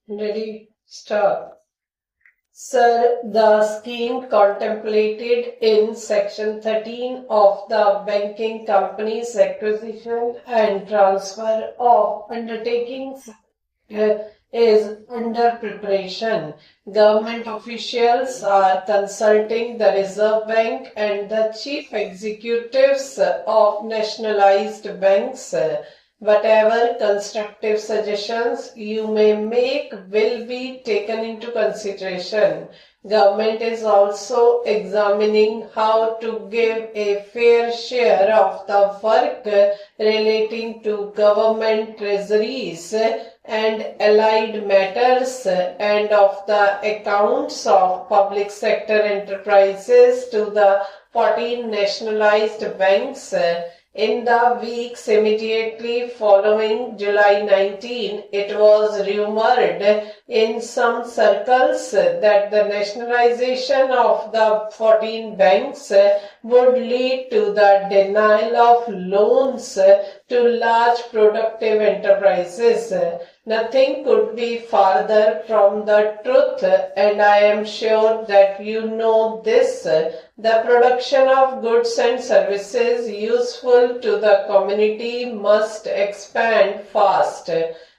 Ready? Start. Sir, the scheme contemplated in Section 13 of the Banking Companies Acquisition and Transfer of Undertakings is under preparation. Government officials are consulting the Reserve Bank and the chief executives of nationalized banks. Whatever constructive suggestions you may make will be taken into consideration. Government is also examining how to give a fair share of the work relating to government treasuries and allied matters and of the accounts of public sector enterprises to the 14 nationalized banks. In the weeks immediately following July 19, it was rumored in some circles that the nationalization of the 14 banks would lead to the denial of loans to large productive enterprises. Nothing could be farther from the truth, and I am sure that you know this. The production of goods and services useful to the community must expand fast.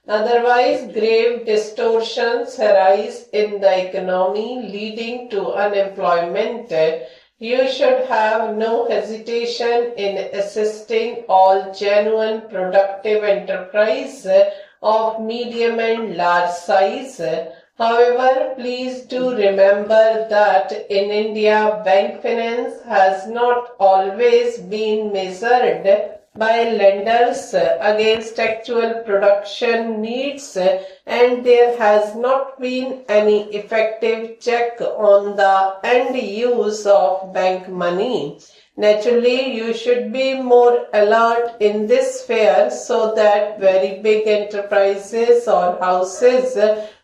Otherwise, grave distortions arise in the economy, leading to unemployment. You should have no hesitation in assisting all genuine productive enterprise of medium and large size. However, please do remember that in India, bank finance has not always been measured by lenders against actual production needs, and there has not been any effective check on the end use of bank money. Naturally, you should be more alert in this sphere so that very big enterprises or houses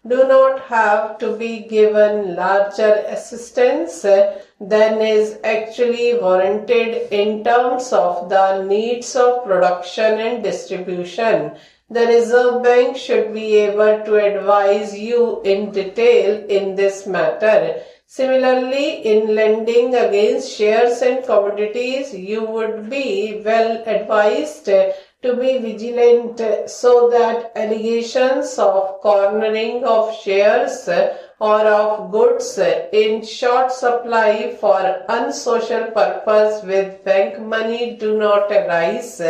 do not have to be given larger assistance than is actually warranted in terms of the needs of production and distribution. The Reserve Bank should be able to advise you in detail in this matter. Similarly, in lending against shares and commodities, you would be well advised to be vigilant so that allegations of cornering of shares or of goods in short supply for unsocial purpose with bank money do not arise.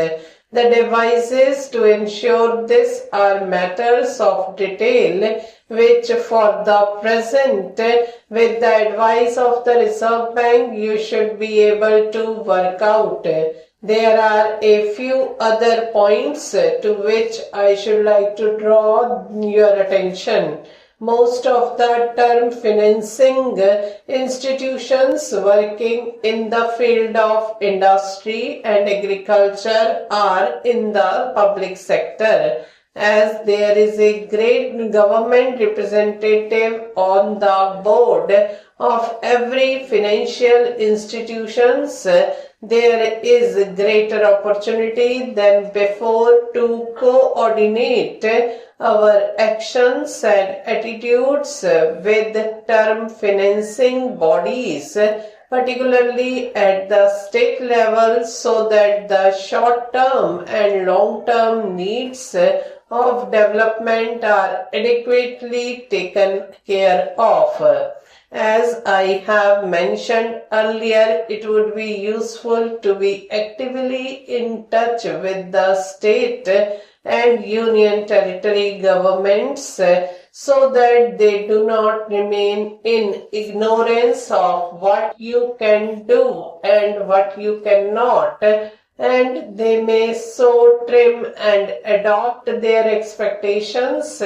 The devices to ensure this are matters of detail which for the present, with the advice of the Reserve Bank, you should be able to work out. There are a few other points to which I should like to draw your attention. Most of the term financing institutions working in the field of industry and agriculture are in the public sector. As there is a great government representative on the board of every financial institutions, there is a greater opportunity than before to coordinate our actions and attitudes with term financing bodies, particularly at the state level, so that the short-term and long-term needs of development are adequately taken care of. As I have mentioned earlier, it would be useful to be actively in touch with the state and union territory governments so that they do not remain in ignorance of what you can do and what you cannot, and they may so trim and adopt their expectations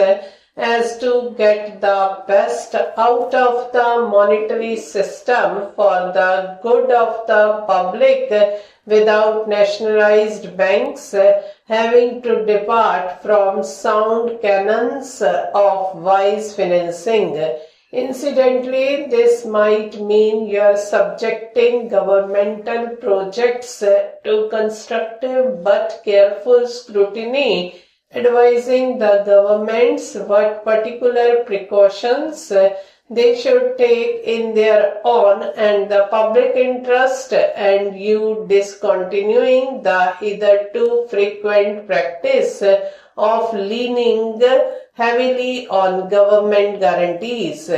as to get the best out of the monetary system for the good of the public without nationalized banks having to depart from sound canons of wise financing. Incidentally, this might mean you're subjecting governmental projects to constructive but careful scrutiny advising the governments what particular precautions they should take in their own and the public interest, and you discontinuing the hitherto frequent practice of leaning heavily on government guarantees.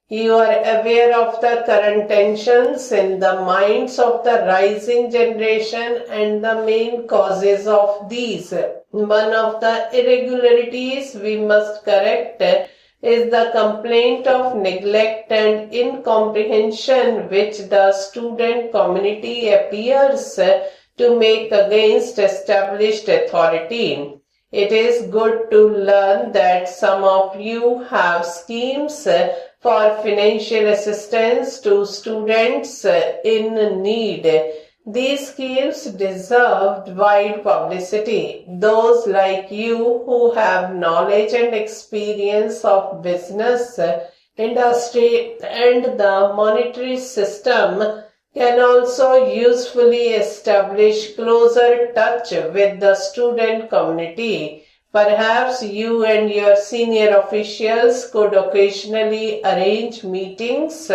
You are aware of the current tensions in the minds of the rising generation and the main causes of these. One of the irregularities we must correct is the complaint of neglect and incomprehension which the student community appears to make against established authority. It is good to learn that some of you have schemes for financial assistance to students in need. These schemes deserved wide publicity. Those like you who have knowledge and experience of business, industry and the monetary system can also usefully establish closer touch with the student community. Perhaps you and your senior officials could occasionally arrange meetings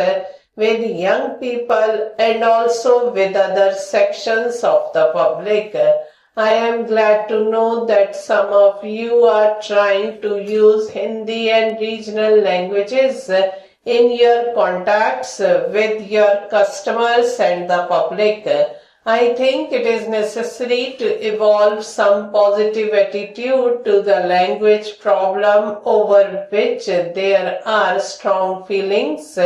with young people and also with other sections of the public. I am glad to know that some of you are trying to use Hindi and regional languages in your contacts with your customers and the public. I think it is necessary to evolve some positive attitude to the language problem over which there are strong feelings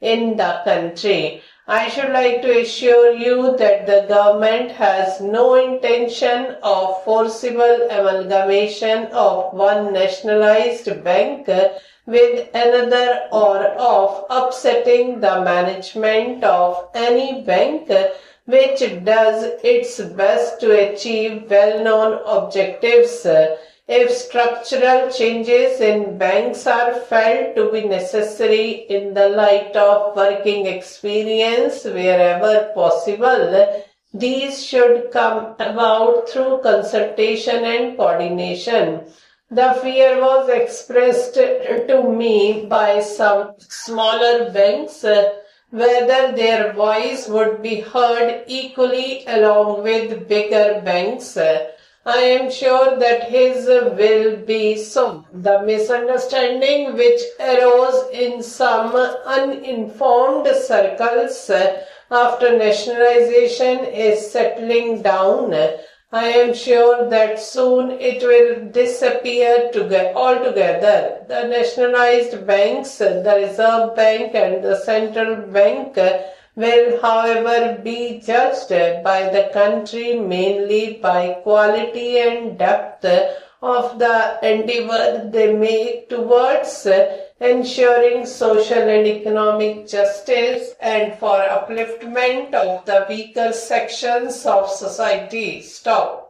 in the country. I should like to assure you that the government has no intention of forcible amalgamation of one nationalized bank with another or of upsetting the management of any bank which does its best to achieve well-known objectives. If structural changes in banks are felt to be necessary in the light of working experience wherever possible, these should come about through consultation and coordination. The fear was expressed to me by some smaller banks whether their voice would be heard equally along with bigger banks. I am sure that his will be so. The misunderstanding which arose in some uninformed circles after nationalization is settling down. I am sure that soon it will disappear altogether. The nationalized banks, the Reserve Bank and the Central Bank will, however, be judged by the country mainly by quality and depth of the endeavor they make towards ensuring social and economic justice and for upliftment of the weaker sections of society. Stop.